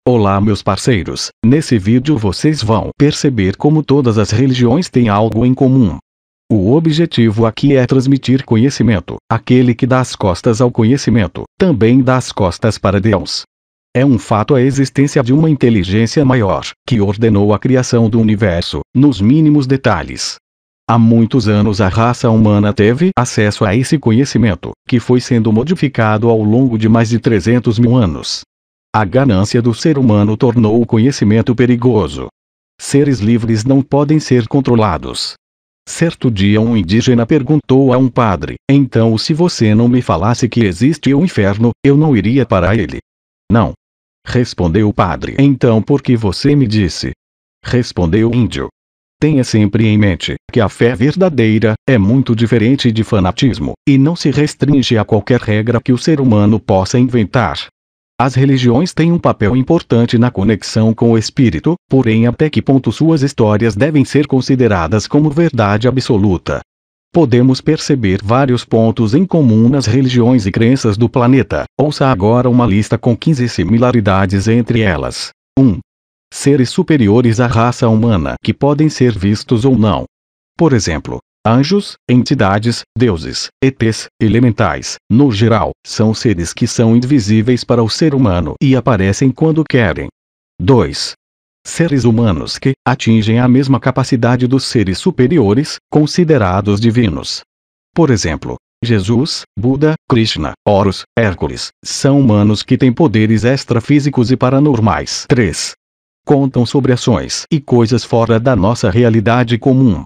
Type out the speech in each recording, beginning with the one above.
Olá meus parceiros, nesse vídeo vocês vão perceber como todas as religiões têm algo em comum. O objetivo aqui é transmitir conhecimento. Aquele que dá as costas ao conhecimento, também dá as costas para Deus. É um fato a existência de uma inteligência maior, que ordenou a criação do universo, nos mínimos detalhes. Há muitos anos a raça humana teve acesso a esse conhecimento, que foi sendo modificado ao longo de mais de 300 mil anos. A ganância do ser humano tornou o conhecimento perigoso. Seres livres não podem ser controlados. Certo dia um indígena perguntou a um padre: então se você não me falasse que existe o inferno, eu não iria para ele. Não. Respondeu o padre. Então por que você me disse? Respondeu o índio. Tenha sempre em mente que a fé verdadeira é muito diferente de fanatismo, e não se restringe a qualquer regra que o ser humano possa inventar. As religiões têm um papel importante na conexão com o espírito, porém até que ponto suas histórias devem ser consideradas como verdade absoluta? Podemos perceber vários pontos em comum nas religiões e crenças do planeta. Ouça agora uma lista com 15 similaridades entre elas. 1. Seres superiores à raça humana que podem ser vistos ou não. Por exemplo, anjos, entidades, deuses, ETs, elementais, no geral, são seres que são invisíveis para o ser humano e aparecem quando querem. 2. Seres humanos que atingem a mesma capacidade dos seres superiores, considerados divinos. Por exemplo, Jesus, Buda, Krishna, Horus, Hércules, são humanos que têm poderes extrafísicos e paranormais. 3. Contam sobre ações e coisas fora da nossa realidade comum.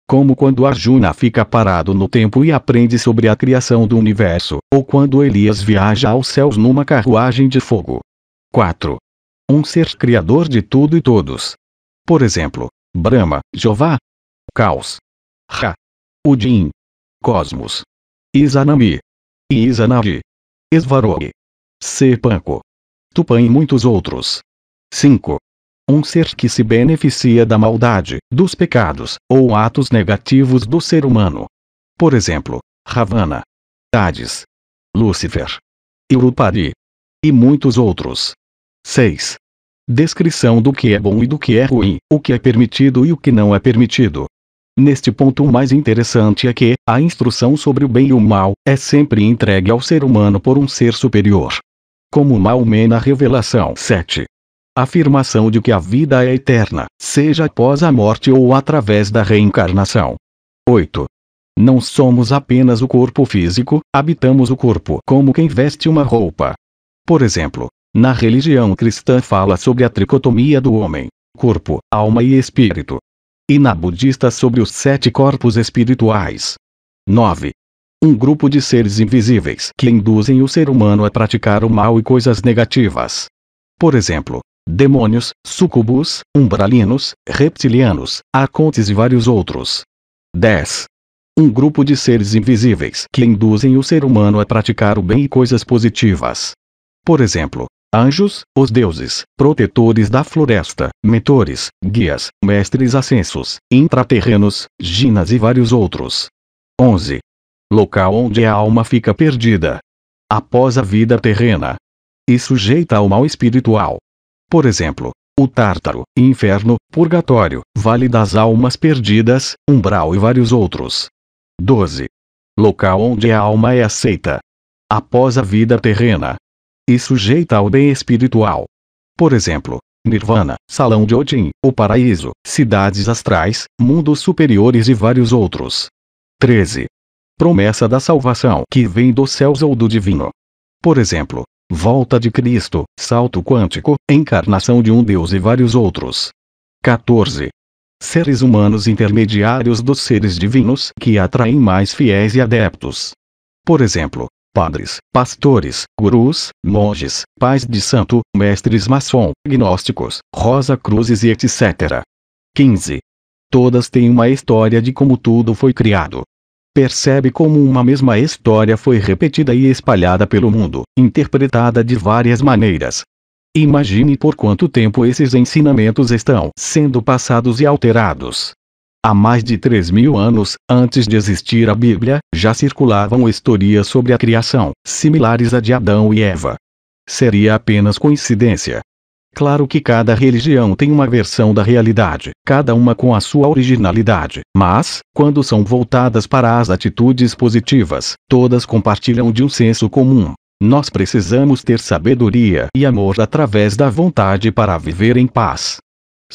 Como quando Arjuna fica parado no tempo e aprende sobre a criação do universo, ou quando Elias viaja aos céus numa carruagem de fogo. 4. Um ser criador de tudo e todos. Por exemplo, Brahma, Jeová, Caos, Ra, Udin, Cosmos, Izanami, Izanagi, Esvarog, Sepanco, Tupã e muitos outros. 5. Um ser que se beneficia da maldade, dos pecados, ou atos negativos do ser humano. Por exemplo, Ravana, Hades, Lúcifer, Irupari, e muitos outros. 6. Descrição do que é bom e do que é ruim, o que é permitido e o que não é permitido. Neste ponto o mais interessante é que, a instrução sobre o bem e o mal, é sempre entregue ao ser humano por um ser superior. Como Maomé na Revelação 7. Afirmação de que a vida é eterna, seja após a morte ou através da reencarnação. 8. Não somos apenas o corpo físico, habitamos o corpo como quem veste uma roupa. Por exemplo, na religião cristã fala sobre a tricotomia do homem, corpo, alma e espírito. E na budista sobre os 7 corpos espirituais. 9. Um grupo de seres invisíveis que induzem o ser humano a praticar o mal e coisas negativas. Por exemplo, demônios, sucubus, umbralinos, reptilianos, arcontes e vários outros. 10. Um grupo de seres invisíveis que induzem o ser humano a praticar o bem e coisas positivas. Por exemplo, anjos, os deuses, protetores da floresta, mentores, guias, mestres ascensos, intraterrenos, jinas e vários outros. 11. Local onde a alma fica perdida após a vida terrena e sujeita ao mal espiritual. Por exemplo, o Tártaro, Inferno, Purgatório, Vale das Almas Perdidas, Umbral e vários outros. 12. Local onde a alma é aceita após a vida terrena e sujeita ao bem espiritual. Por exemplo, Nirvana, Salão de Odin, o Paraíso, Cidades Astrais, Mundos Superiores e vários outros. 13. Promessa da salvação que vem dos céus ou do divino. Por exemplo, Volta de Cristo, Salto Quântico, Encarnação de um Deus e vários outros. 14. Seres humanos intermediários dos seres divinos que atraem mais fiéis e adeptos. Por exemplo, padres, pastores, gurus, monges, pais de santo, mestres maçom, gnósticos, Rosa Cruzes e etc. 15. Todas têm uma história de como tudo foi criado. Percebe como uma mesma história foi repetida e espalhada pelo mundo, interpretada de várias maneiras. Imagine por quanto tempo esses ensinamentos estão sendo passados e alterados. Há mais de 3.000 anos, antes de existir a Bíblia, já circulavam historias sobre a criação, similares à de Adão e Eva. Seria apenas coincidência? Claro que cada religião tem uma versão da realidade, cada uma com a sua originalidade, mas, quando são voltadas para as atitudes positivas, todas compartilham de um senso comum. Nós precisamos ter sabedoria e amor através da vontade para viver em paz.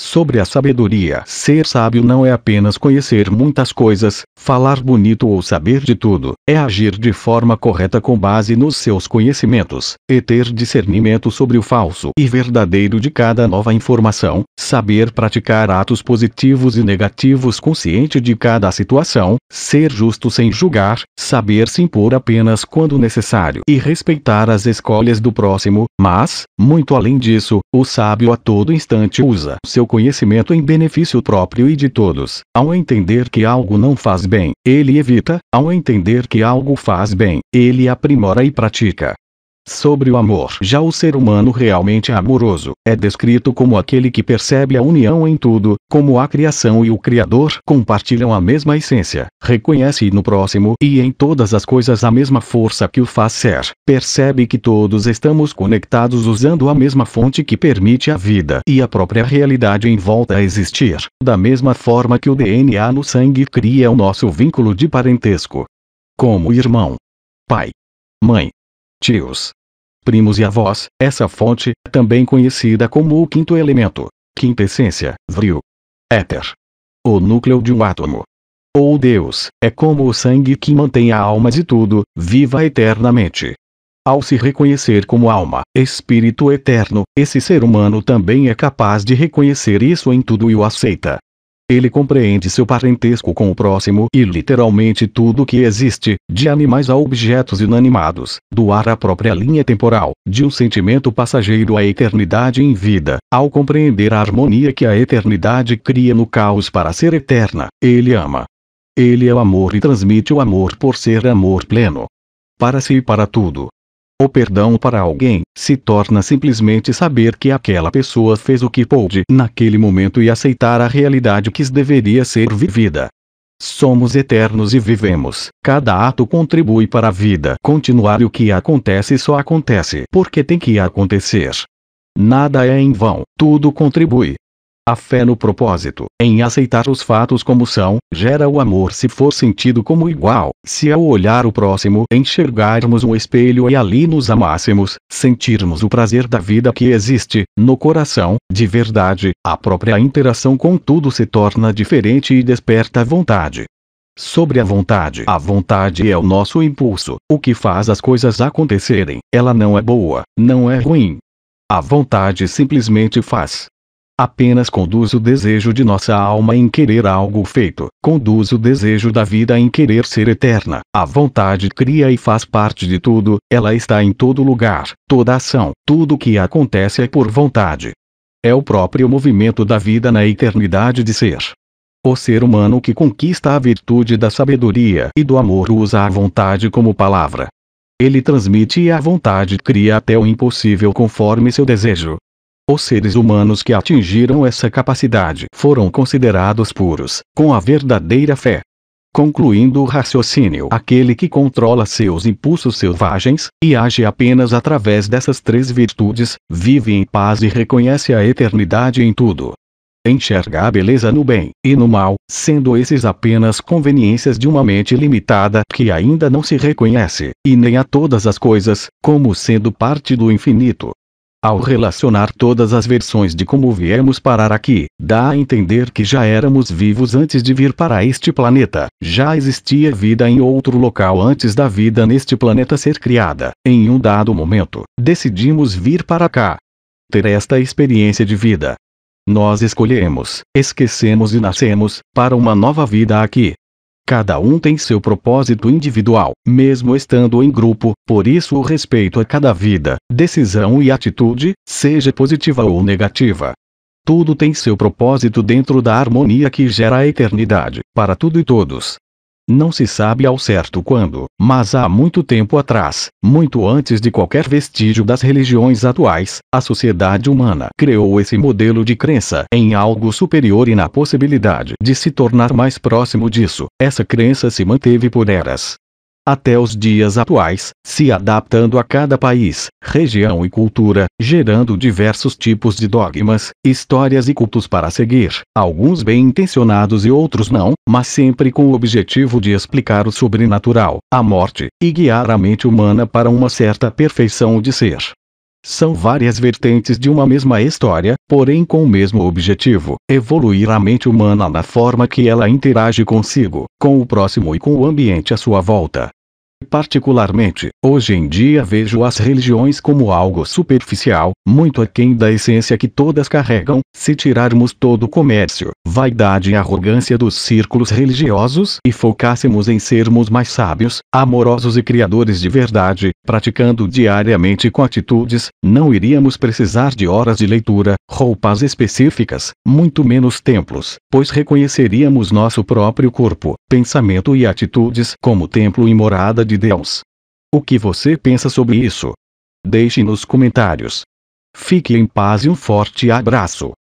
Sobre a sabedoria, ser sábio não é apenas conhecer muitas coisas, falar bonito ou saber de tudo, é agir de forma correta com base nos seus conhecimentos, e ter discernimento sobre o falso e verdadeiro de cada nova informação, saber praticar atos positivos e negativos consciente de cada situação, ser justo sem julgar, saber se impor apenas quando necessário e respeitar as escolhas do próximo, mas, muito além disso, o sábio a todo instante usa seu conhecimento em benefício próprio e de todos. Ao entender que algo não faz bem, ele evita; ao entender que algo faz bem, ele aprimora e pratica. Sobre o amor. Já o ser humano realmente amoroso é descrito como aquele que percebe a união em tudo, como a criação e o Criador compartilham a mesma essência, reconhece no próximo e em todas as coisas a mesma força que o faz ser, percebe que todos estamos conectados usando a mesma fonte que permite a vida e a própria realidade em volta a existir, da mesma forma que o DNA no sangue cria o nosso vínculo de parentesco. Como irmão, pai, mãe, tios, primos e avós, essa fonte, também conhecida como o quinto elemento, quinta essência, vril, éter, o núcleo de um átomo, ou Deus, é como o sangue que mantém a alma de tudo, viva eternamente. Ao se reconhecer como alma, espírito eterno, esse ser humano também é capaz de reconhecer isso em tudo e o aceita. Ele compreende seu parentesco com o próximo e literalmente tudo que existe, de animais a objetos inanimados, do ar à própria linha temporal, de um sentimento passageiro à eternidade em vida. Ao compreender a harmonia que a eternidade cria no caos para ser eterna, ele ama. Ele é o amor e transmite o amor por ser amor pleno. Para si e para tudo. O perdão para alguém se torna simplesmente saber que aquela pessoa fez o que pôde naquele momento e aceitar a realidade que deveria ser vivida. Somos eternos e vivemos. Cada ato contribui para a vida continuar e o que acontece só acontece porque tem que acontecer. Nada é em vão, tudo contribui. A fé no propósito, em aceitar os fatos como são, gera o amor se for sentido como igual. Se ao olhar o próximo enxergarmos um espelho e ali nos amássemos, sentirmos o prazer da vida que existe, no coração, de verdade, a própria interação com tudo se torna diferente e desperta a vontade. Sobre a vontade é o nosso impulso, o que faz as coisas acontecerem. Ela não é boa, não é ruim. A vontade simplesmente faz. Apenas conduz o desejo de nossa alma em querer algo feito, conduz o desejo da vida em querer ser eterna. A vontade cria e faz parte de tudo, ela está em todo lugar, toda ação, tudo que acontece é por vontade. É o próprio movimento da vida na eternidade de ser. O ser humano que conquista a virtude da sabedoria e do amor usa a vontade como palavra. Ele transmite e a vontade cria até o impossível conforme seu desejo. Os seres humanos que atingiram essa capacidade foram considerados puros, com a verdadeira fé. Concluindo o raciocínio, aquele que controla seus impulsos selvagens, e age apenas através dessas três virtudes, vive em paz e reconhece a eternidade em tudo. Enxerga a beleza no bem e no mal, sendo esses apenas conveniências de uma mente limitada que ainda não se reconhece, e nem a todas as coisas, como sendo parte do infinito. Ao relacionar todas as versões de como viemos parar aqui, dá a entender que já éramos vivos antes de vir para este planeta, já existia vida em outro local antes da vida neste planeta ser criada. Em um dado momento, decidimos vir para cá. Ter esta experiência de vida. Nós escolhemos, esquecemos e nascemos, para uma nova vida aqui. Cada um tem seu propósito individual, mesmo estando em grupo, por isso o respeito a cada vida, decisão e atitude, seja positiva ou negativa. Tudo tem seu propósito dentro da harmonia que gera a eternidade, para tudo e todos. Não se sabe ao certo quando, mas há muito tempo atrás, muito antes de qualquer vestígio das religiões atuais, a sociedade humana criou esse modelo de crença em algo superior e na possibilidade de se tornar mais próximo disso. Essa crença se manteve por eras. até os dias atuais, se adaptando a cada país, região e cultura, gerando diversos tipos de dogmas, histórias e cultos para seguir, alguns bem-intencionados e outros não, mas sempre com o objetivo de explicar o sobrenatural, a morte, e guiar a mente humana para uma certa perfeição de ser. São várias vertentes de uma mesma história, porém com o mesmo objetivo: evoluir a mente humana na forma que ela interage consigo, com o próximo e com o ambiente à sua volta. Particularmente, hoje em dia vejo as religiões como algo superficial, muito aquém da essência que todas carregam. Se tirarmos todo o comércio, vaidade e arrogância dos círculos religiosos e focássemos em sermos mais sábios, amorosos e criadores de verdade, praticando diariamente com atitudes, não iríamos precisar de horas de leitura, roupas específicas, muito menos templos, pois reconheceríamos nosso próprio corpo, pensamento e atitudes como templo e morada de Deus. O que você pensa sobre isso? Deixe nos comentários. Fique em paz e um forte abraço.